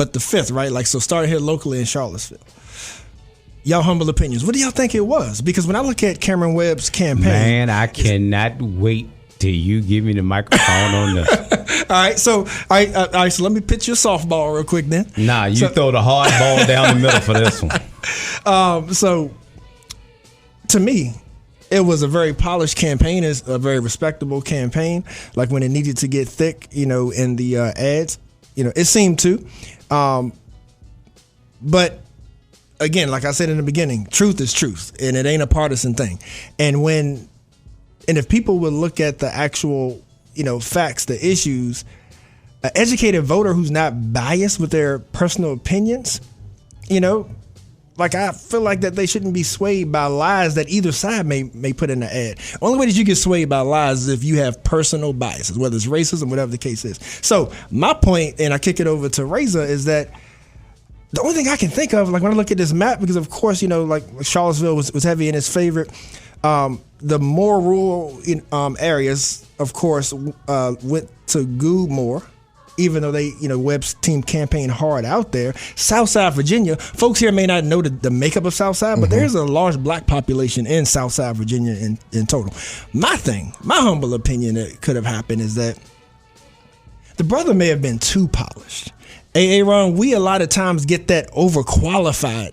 but the 5th, right? Like, so starting here locally in Charlottesville. Y'all humble opinions. What do y'all think it was? Because when I look at Cameron Webb's campaign, man, I cannot wait till you give me the microphone on this. All right, so so let me pitch you a softball real quick then. Nah, you throw the hard ball down the middle for this one. So to me, it was a very polished campaign. It's a very respectable campaign. Like when it needed to get thick, in the ads, it seemed to. But again, like I said in the beginning, truth is truth, and it ain't a partisan thing. And if people would look at the actual, facts, the issues, an educated voter who's not biased with their personal opinions, like I feel like that they shouldn't be swayed by lies that either side may put in the ad. Only way that you get swayed by lies is if you have personal biases, whether it's racism, whatever the case is. So my point, and I kick it over to Razor, is that the only thing I can think of, like when I look at this map, because of course, like Charlottesville was heavy in his favorite. The more rural areas, of course, went to Goo more, even though they, Webb's team campaigned hard out there. Southside Virginia, folks here may not know the makeup of Southside, but there's a large black population in Southside Virginia in total. My humble opinion that could have happened is that the brother may have been too polished. Aaron, we a lot of times get that overqualified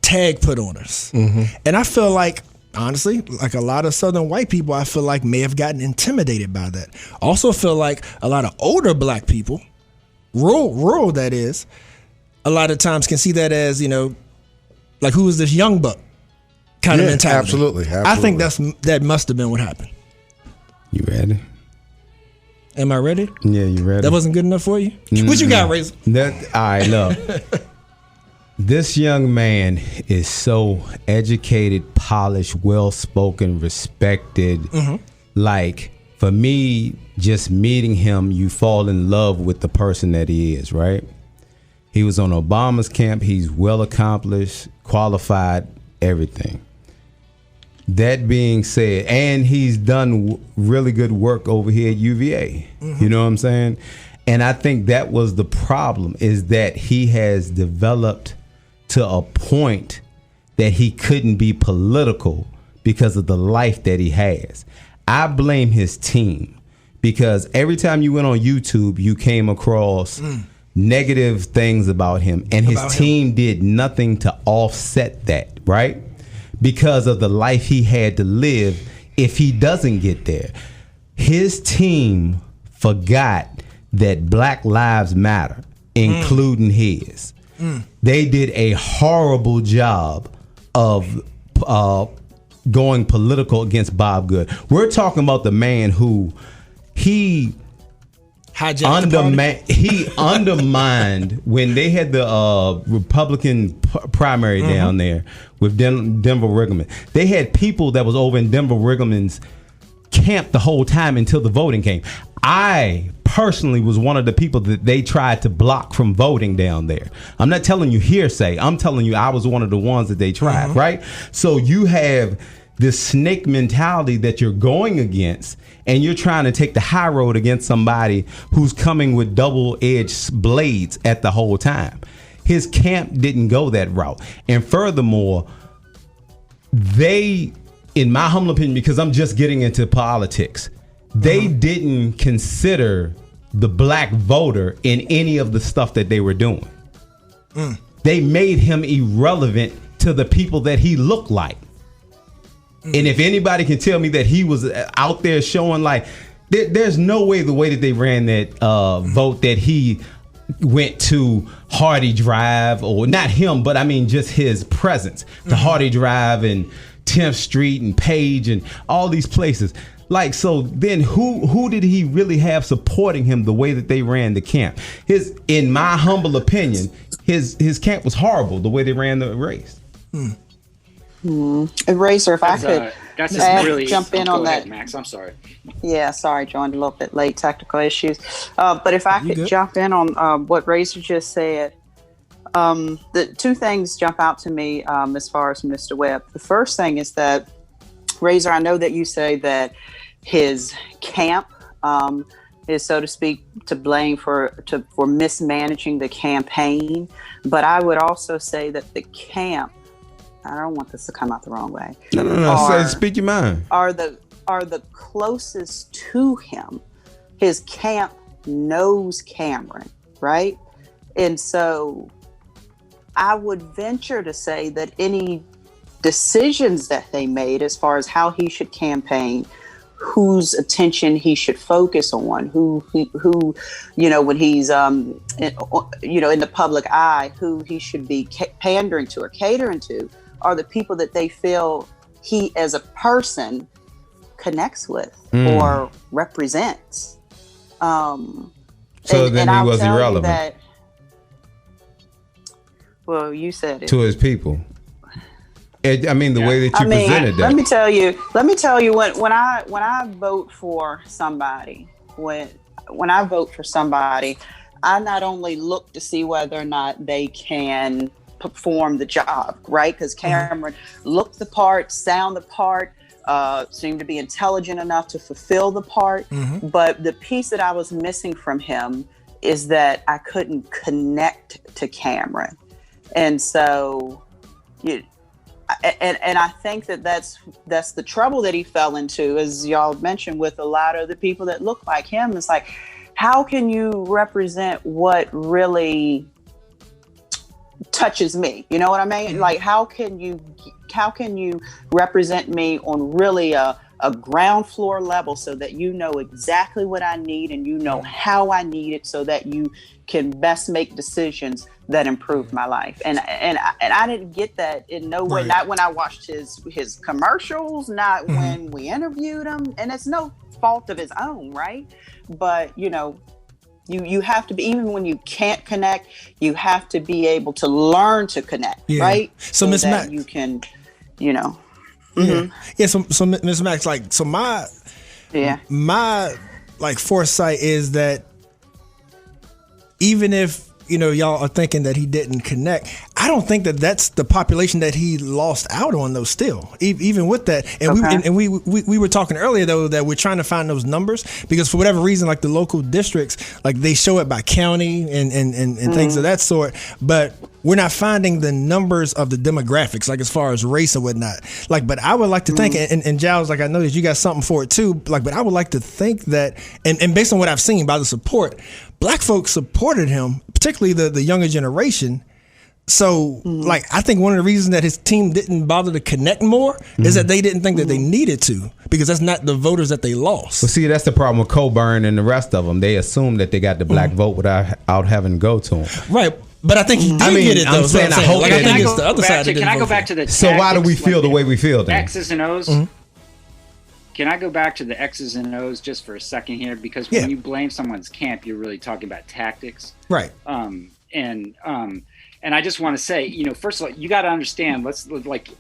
tag put on us. And I feel like, honestly, like a lot of Southern white people, I feel like may have gotten intimidated by that. Also feel like a lot of older black people, rural that is, a lot of times can see that as, like who is this young buck kind of mentality. Absolutely. I think that must have been what happened. You ready? Am I ready? Yeah, you ready? That wasn't good enough for you? What you got, Razor? All right, look. This young man is so educated, polished, well-spoken, respected. Like, for me, just meeting him, you fall in love with the person that he is, right? He was on Obama's camp. He's well accomplished, qualified, everything. That being said, and he's done really good work over here at UVA. You know what I'm saying? And I think that was the problem, is that he has developed to a point that he couldn't be political because of the life that he has. I blame his team, because every time you went on YouTube, you came across negative things about him, and his team did nothing to offset that, right? Because of the life he had to live if he doesn't get there. His team forgot that Black Lives Matter, including his. They did a horrible job of going political against Bob Good. We're talking about the man who he undermined when they had the Republican primary down there with Denver Riggleman. They had people that was over in Denver Riggleman's camp the whole time until the voting came. I personally was one of the people that they tried to block from voting down there. I'm not telling you hearsay. I'm telling you I was one of the ones that they tried, right? So you have this snake mentality that you're going against, and you're trying to take the high road against somebody who's coming with double-edged blades at the whole time. His camp didn't go that route. And furthermore, they, in my humble opinion, because I'm just getting into politics, they didn't consider the black voter in any of the stuff that they were doing. They made him irrelevant to the people that he looked like. And if anybody can tell me that he was out there showing like, there's no way the way that they ran that vote that he went to Hardy Drive, or not him, but I mean just his presence to Hardy Drive and 10th Street and Page and all these places. Like, so then who did he really have supporting him the way that they ran the camp? In my humble opinion, his camp was horrible the way they ran the race. Razor, if I could jump in on that. Max, I'm sorry. Yeah, sorry, joined a little bit late, technical issues. But if I could jump in on what Razor just said, the two things jump out to me as far as Mr. Webb. The first thing is that, Razor, I know that you say that his camp is, so to speak, to blame for mismanaging the campaign. But I would also say that the camp, I don't want this to come out the wrong way. No. Speak your mind. Are the closest to him. His camp knows Cameron, right? And so I would venture to say that any decisions that they made as far as how he should campaign, whose attention he should focus on, who when he's in the public eye, who he should be pandering to or catering to, are the people that they feel he as a person connects with or represents. Then he was irrelevant. Well, you said it. To his people. I mean, the way that you presented that. Let me tell you when I vote for somebody, when I vote for somebody, I not only look to see whether or not they can perform the job, right? Because Cameron looked the part, sound the part, seemed to be intelligent enough to fulfill the part. But the piece that I was missing from him is that I couldn't connect to Cameron. And so, and I think that's the trouble that he fell into, as y'all mentioned, with a lot of the people that look like him. It's like, how can you represent what really touches me? You know what I mean? Like, how can you represent me on really a ground floor level, so that you know exactly what I need and you know how I need it, so that you can best make decisions that improve my life. And I didn't get that in no way. Not when I watched his commercials, not when we interviewed him, and it's no fault of his own, right? But you have to be, even when you can't connect, you have to be able to learn to connect, right? So Miss Max, you can, So Miss Max, my foresight is that even if y'all are thinking that he didn't connect, I don't think that that's the population that he lost out on, though. Still, even with that, and we were talking earlier, though, that we're trying to find those numbers, because for whatever reason, like the local districts, like they show it by county and things of that sort, but we're not finding the numbers of the demographics, like as far as race and whatnot. But I would like to think, and Giles, I know that you got something for it too. But I would like to think that, and based on what I've seen by the support, Black folks supported him, particularly the younger generation. So, I think one of the reasons that his team didn't bother to connect more is that they didn't think that they needed to, because that's not the voters that they lost. Well, see, that's the problem with Coburn and the rest of them. They assume that they got the black vote without having to go to him. Right. But I think he did get it, though. I'm saying, I hope I think it's the other side. Can I go back to the So why do we feel the way we feel then? X's and O's? Can I go back to the X's and O's just for a second here? Because when you blame someone's camp, you're really talking about tactics. Right. And I just want to say, first of all, you got to understand, let's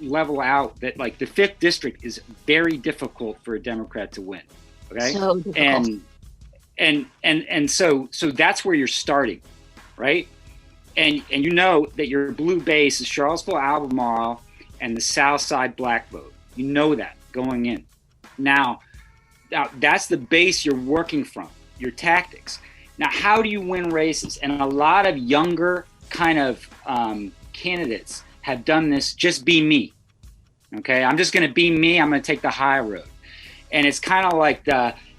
level out that the 5th district is very difficult for a Democrat to win. Okay. So difficult. And so that's where you're starting, right? And you know that your blue base is Charlottesville, Albemarle, and the South Side black vote. You know that going in. Now that's the base you're working from, your tactics. Now, how do you win races? And a lot of younger kind of candidates have done this. Just be me. Okay, I'm just going to be me. I'm going to take the high road. And it's kind of like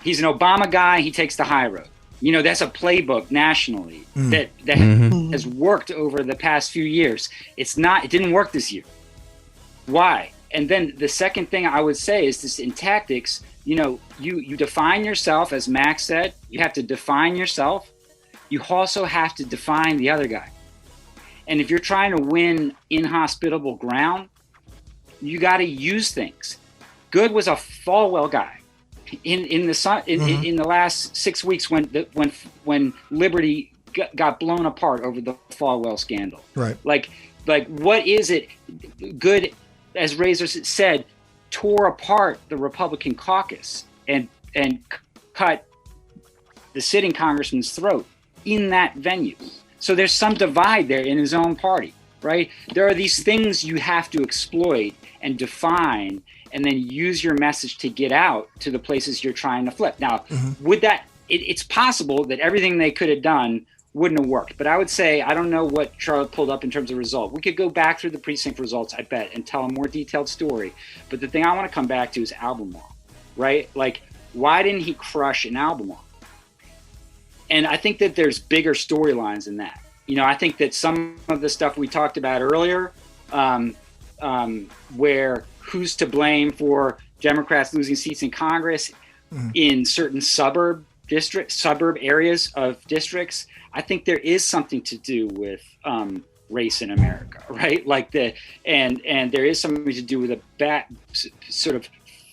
he's an Obama guy. He takes the high road. That's a playbook nationally that has worked over the past few years. It didn't work this year. Why? And then the second thing I would say is this: in tactics, you define yourself, as Max said. You have to define yourself. You also have to define the other guy. And if you're trying to win inhospitable ground, you got to use things. Good was a Falwell guy in the last 6 weeks when Liberty got blown apart over the Falwell scandal. Right. Like what is it? Good, as Razor said, tore apart the Republican caucus and cut the sitting congressman's throat in that venue. So there's some divide there in his own party, right? There are these things you have to exploit and define, and then use your message to get out to the places you're trying to flip. Now, would that it's possible that everything they could have done wouldn't have worked. But I would say, I don't know what Charlotte pulled up in terms of result. We could go back through the precinct results, I bet, and tell a more detailed story. But the thing I want to come back to is Albemarle, right? Like, why didn't he crush in Albemarle? And I think that there's bigger storylines than that. I think that some of the stuff we talked about earlier, where who's to blame for Democrats losing seats in Congress in certain suburb areas of districts, I think there is something to do with race in America, right? Like and there is something to do with a sort of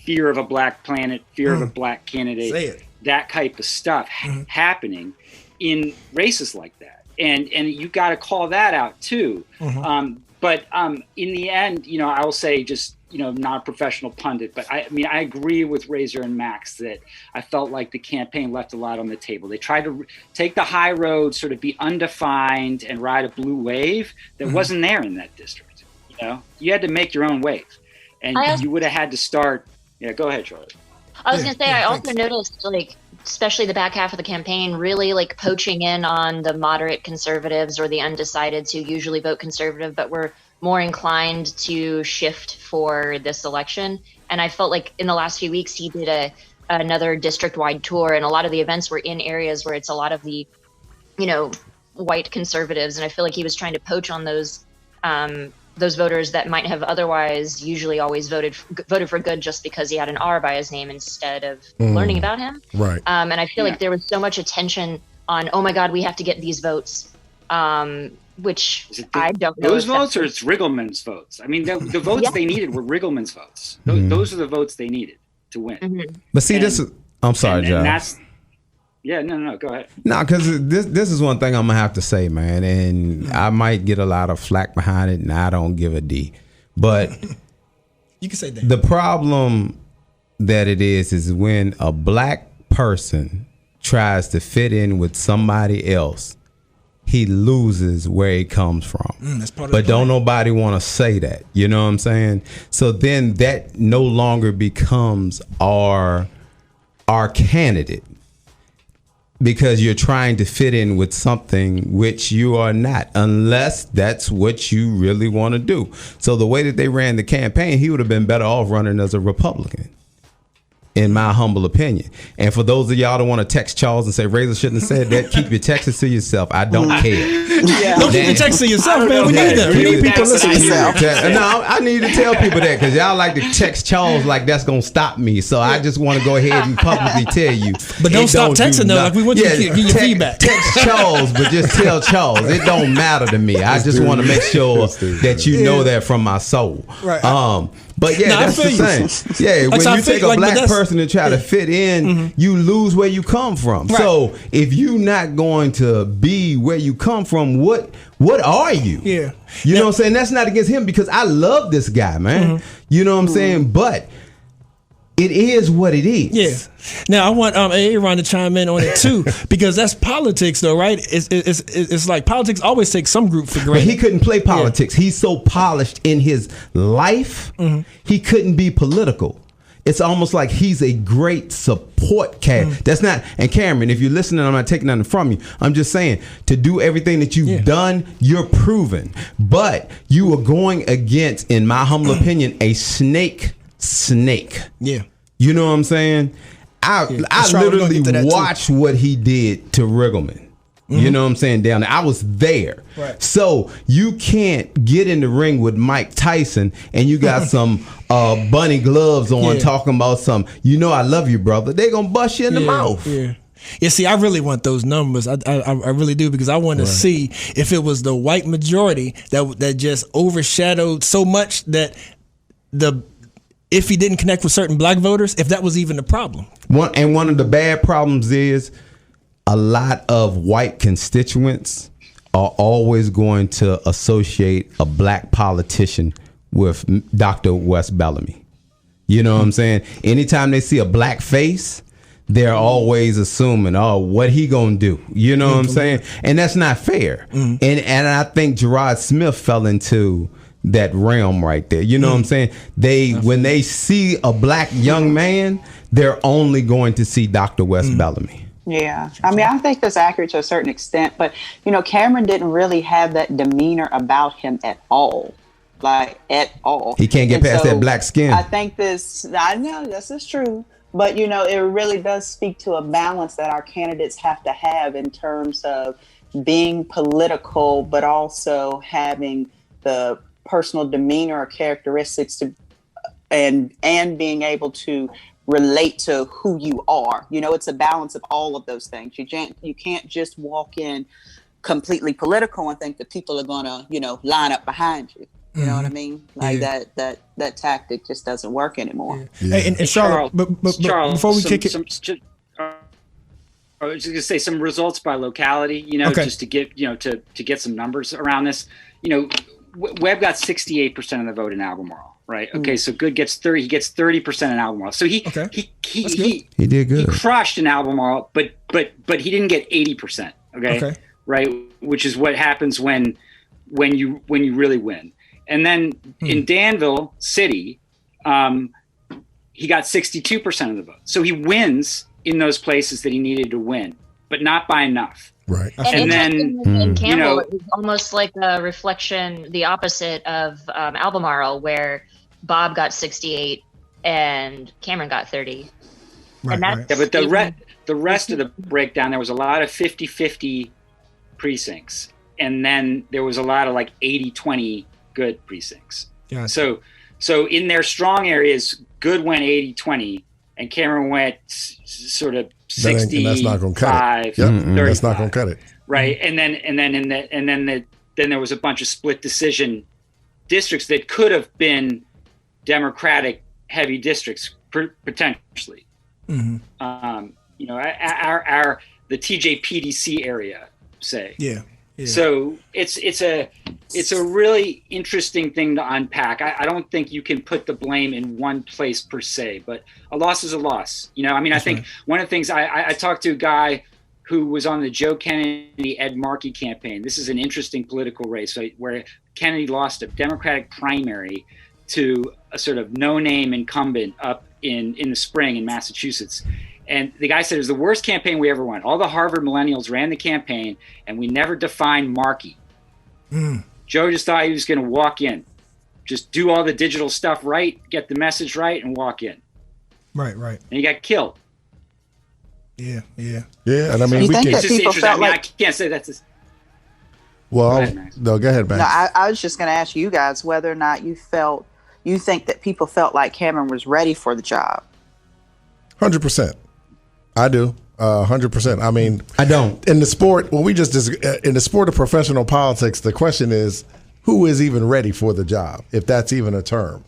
fear of a black planet, fear of a black candidate, that type of stuff happening in races like that. And you got to call that out too. But in the end, I will say, just, not a professional pundit, but I mean, I agree with Razor and Max that I felt like the campaign left a lot on the table. They tried to take the high road, sort of be undefined and ride a blue wave that wasn't there in that district. You had to make your own wave, and you would have had to start. Yeah, go ahead, Charlie. I was going to say, I also noticed, like, especially the back half of the campaign, really like poaching in on the moderate conservatives or the undecideds who usually vote conservative, but were more inclined to shift for this election. And I felt like in the last few weeks, he did another district-wide tour, and a lot of the events were in areas where it's a lot of the, white conservatives. And I feel like he was trying to poach on those voters that might have otherwise usually always voted for Good just because he had an R by his name instead of learning about him. Right. And I feel like there was so much attention on, oh my God, we have to get these votes, which I don't know. Those votes, or it's Riggleman's votes? I mean, the votes they needed were Riggleman's votes. Those are the votes they needed to win. But see, I'm sorry, Josh. Yeah, no, go ahead. No, because this is one thing I'm going to have to say, man, and I might get a lot of flack behind it, and I don't give a D. But you can say that. The problem that it is when a black person tries to fit in with somebody else, he loses where he comes from. That's part of but don't nobody want to say that. You know what I'm saying? So then that no longer becomes our candidate, because you're trying to fit in with something which you are not, unless that's what you really want to do. So the way that they ran the campaign, he would have been better off running as a Republican, in my humble opinion. And for those of y'all that want to text Charles and say Razor shouldn't have said that, keep your texts to yourself. I don't care. Don't keep your texts to yourself, man. We need that. We need people listening to that. No, I need to tell people that, because y'all like to text Charles like that's going to stop me. So I just want to go ahead and publicly tell you. But don't stop texting though. Like we want you to give your feedback. Text Charles, but just tell Charles. It don't matter to me. I just want to make sure that you know that from my soul. Right. But yeah, that's the thing. Yeah, when you take a black person and try to fit in, you lose where you come from. Right. So if you're not going to be where you come from, what are you? Yeah. You know what I'm saying? That's not against him, because I love this guy, man. You know what I'm saying? But it is what it is. Yeah. Now I want Aaron to chime in on it too, because that's politics, though, right? It's like politics always takes some group for granted. But he couldn't play politics. He's so polished in his life, he couldn't be political. It's almost like he's a great support cast. That's not. And Cameron, if you're listening, I'm not taking nothing from you. I'm just saying, to do everything that you've done, you're proven. But you are going against, in my humble opinion, a snake. Yeah. You know what I'm saying? I literally watched what he did to Riggleman. You know what I'm saying? Down there. I was there. Right. So you can't get in the ring with Mike Tyson and you got some bunny gloves on talking about some, I love you, brother. They're going to bust you in the mouth. Yeah. Yeah, see, I really want those numbers. I really do, because I want to see if it was the white majority that just overshadowed so much that if he didn't connect with certain black voters, if that was even the problem. One of the bad problems is a lot of white constituents are always going to associate a black politician with Dr. Wes Bellamy. You know what I'm saying? Anytime they see a black face, they're always assuming, what he gonna do? You know what I'm saying? And that's not fair. And I think Gerard Smith fell into that realm right there. You know what I'm saying? When they see a black young man, they're only going to see Dr. Wes Bellamy. Yeah. I mean, I think that's accurate to a certain extent, but, Cameron didn't really have that demeanor about him at all. Like, at all. He can't get past that black skin. I think I know this is true, but, it really does speak to a balance that our candidates have to have in terms of being political, but also having the personal demeanor or characteristics and being able to relate to who you are. It's a balance of all of those things. You can't just walk in completely political and think that people are going to, line up behind you. You know what I mean? Like that tactic just doesn't work anymore. Yeah. Hey, and Charlotte, but before we kick it, I was just going to say some results by locality. Just to get to get some numbers around this. Webb got 68% of the vote in Albemarle. Right. Okay. So Good gets 30. He gets 30% in Albemarle. So he did good. He crushed in Albemarle, but he didn't get 80%. Okay. Right. Which is what happens when you really win. And then in Danville City, he got 62% of the vote. So he wins in those places that he needed to win, but not by enough. Right. And then in Campbell, it was almost like a reflection, the opposite of Albemarle, where Bob got 68 and Cameron got 30. Right, and but the rest of the breakdown, there was a lot of 50-50 precincts. And then there was a lot of like 80-20 Good precincts. Yeah. So in their strong areas, Good went 80-20 and Cameron went sort of 60. That's not going to cut it. Yep. That's not going to cut it. Right. And then there was a bunch of split decision districts that could have been Democratic heavy districts potentially. Mm-hmm. The TJPDC area, say. Yeah. So it's a really interesting thing to unpack. I don't think you can put the blame in one place per se, but a loss is a loss. I think one of the things I talked to a guy who was on the Joe Kennedy, Ed Markey campaign. This is an interesting political race, right, where Kennedy lost a Democratic primary to a sort of no-name incumbent up in the spring in Massachusetts. And the guy said it was the worst campaign we ever won. All the Harvard millennials ran the campaign, and we never defined Markey. Joe just thought he was going to walk in, just do all the digital stuff right, get the message right, and walk in. Right. And he got killed. Yeah. And I mean, it's just interesting. I can't say that's. Well, go ahead, Max. No, I was just going to ask you guys whether or not you think that people felt like Cameron was ready for the job. 100%. I do. 100%. I mean, I don't. In the sport, in the sport of professional politics, the question is, who is even ready for the job, if that's even a term?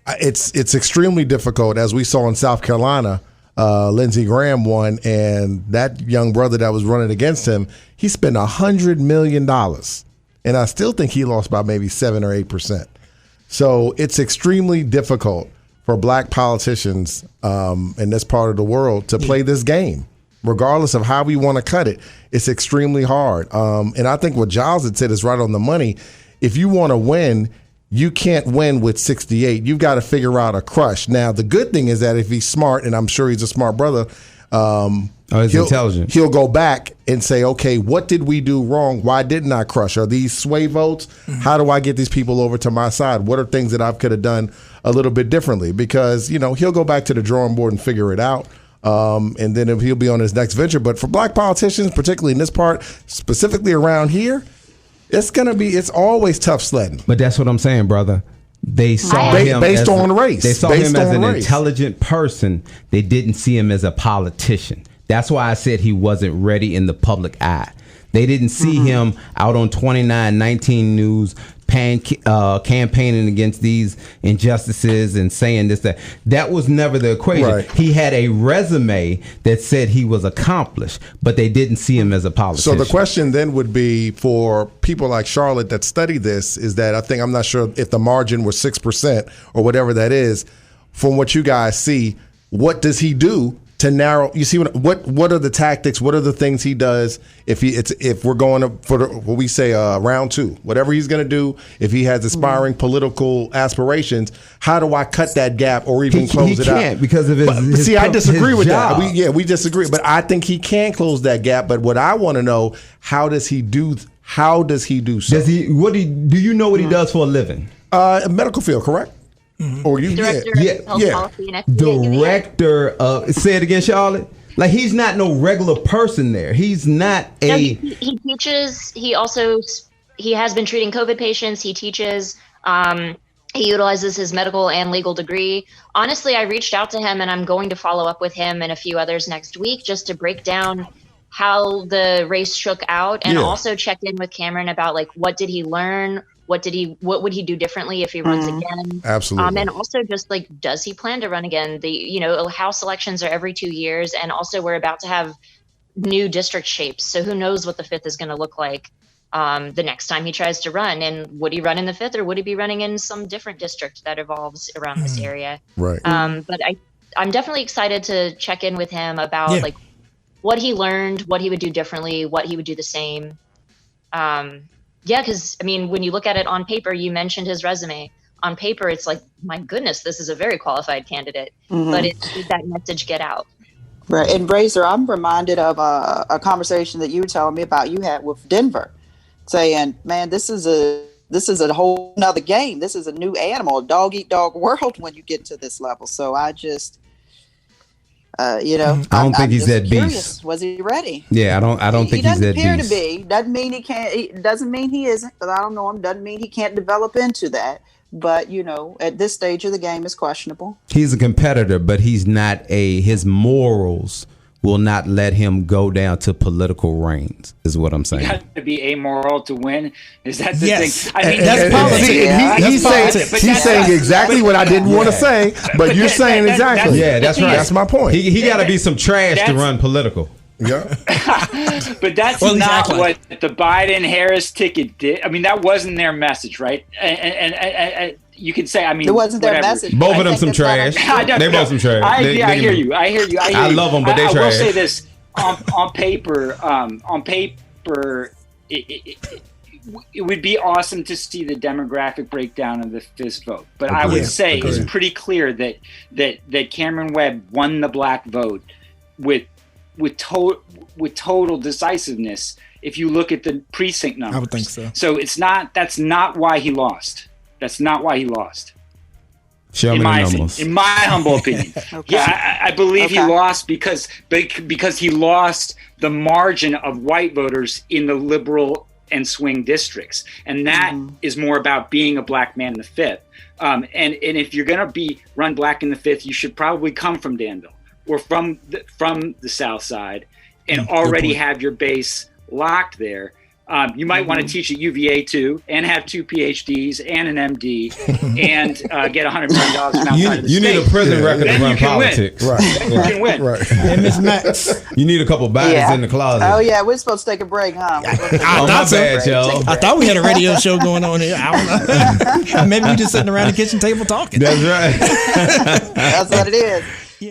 It's extremely difficult, as we saw in South Carolina. Lindsey Graham won, and that young brother that was running against him, he spent $100 million, and I still think he lost by maybe 7 or 8%. So it's extremely difficult for black politicians in this part of the world to play this game, regardless of how we want to cut it. It's extremely hard. And I think what Giles had said is right on the money. If you want to win, you can't win with 68. You've got to figure out a crush. Now, the good thing is that if he's smart, and I'm sure he's a smart brother, he's intelligent. He'll go back and say, okay, what did we do wrong? Why didn't I crush? Are these sway votes? How do I get these people over to my side? What are things that I could have done a little bit differently? Because, he'll go back to the drawing board and figure it out. And then he'll be on his next venture. But for black politicians, particularly in this part, specifically around here, it's always tough sledding. But that's what I'm saying, brother. They saw him based on race. They saw him as an intelligent person. They didn't see him as a politician. That's why I said he wasn't ready in the public eye. They didn't see him out on 2919 News campaigning against these injustices and saying this, that. That was never the equation. Right. He had a resume that said he was accomplished, but they didn't see him as a politician. So the question then would be for people like Charlotte that study this is that I'm not sure if the margin was 6% or whatever that is. From what you guys see, what does he do to narrow. You see what are the tactics? What are the things he does if we're going for what we say round 2, whatever he's going to do. If he has aspiring political aspirations, how do I cut that gap or even close it out? He can't because of his I disagree with job. that. We disagree. But I think he can close that gap. But what I want to know, how does he do so? Do you know what he does for a living? Medical field, correct? Mm-hmm. Or Director of Health Policy and FDA. Director of, say it again, Charlotte. Like, he's not no regular person there. He's not he teaches. He has been treating COVID patients. He teaches. He utilizes his medical and legal degree. Honestly, I reached out to him, and I'm going to follow up with him and a few others next week just to break down how the race shook out, and also check in with Cameron about, like, what did he learn? What would he do differently if he runs again? Absolutely. And also just, like, does he plan to run again? House elections are every 2 years, and also we're about to have new district shapes. So who knows what the 5th is going to look like the next time he tries to run, and would he run in the 5th, or would he be running in some different district that evolves around this area? Right. But I'm definitely excited to check in with him about like what he learned, what he would do differently, what he would do the same. Because, I mean, when you look at it on paper, you mentioned his resume. On paper, it's like, my goodness, this is a very qualified candidate. But did that message get out? Right. And Razor, I'm reminded of a conversation that you were telling me about you had with Denver, saying, man, this is a whole nother game. This is a new animal, a dog-eat-dog world when you get to this level. So I just... I don't think he's that beast. Was he ready? Yeah, I don't think he's that beast. He doesn't appear to be. Doesn't mean he can't. It doesn't mean he isn't. Because I don't know him. Doesn't mean he can't develop into that. But at this stage of the game, is questionable. He's a competitor, but he's not his morals will not let him go down to political reigns, is what I'm saying. You have to be amoral to win. Is that the thing? I mean, that's politics. He's saying exactly what I didn't want to say, but you're saying exactly. That's right. That's my point. He got to be some trash to run political. Yeah. But that's not what the Biden-Harris ticket did. I mean, that wasn't their message, right? And you can say, I mean, it wasn't their message. Both of them some trash. They both some trash. I hear you. I love them, but they trash. I will say this: on paper, it would be awesome to see the demographic breakdown of the fifth vote. But I would say it's pretty clear that Cameron Webb won the black vote with total decisiveness. If you look at the precinct numbers, I would think so. So that's not why he lost. That's not why he lost. Show me the numbers. In my humble opinion. Yeah, I believe he lost because he lost the margin of white voters in the liberal and swing districts. And that is more about being a black man in the fifth. And if you're going to run black in the fifth, you should probably come from Danville or from the South Side and already have your base locked there. You might want to teach at UVA too, and have 2 PhDs and an MD, and get $100 million from outside of the state. You need a prison record to run politics. Right. You can win. Right. And Miss Max. You need a couple bodies in the closet. Oh yeah, we're supposed to take a break, huh? My bad, y'all. I thought we had a radio show going on here. I don't know. Maybe we just sitting around the kitchen table talking. That's right. That's what it is.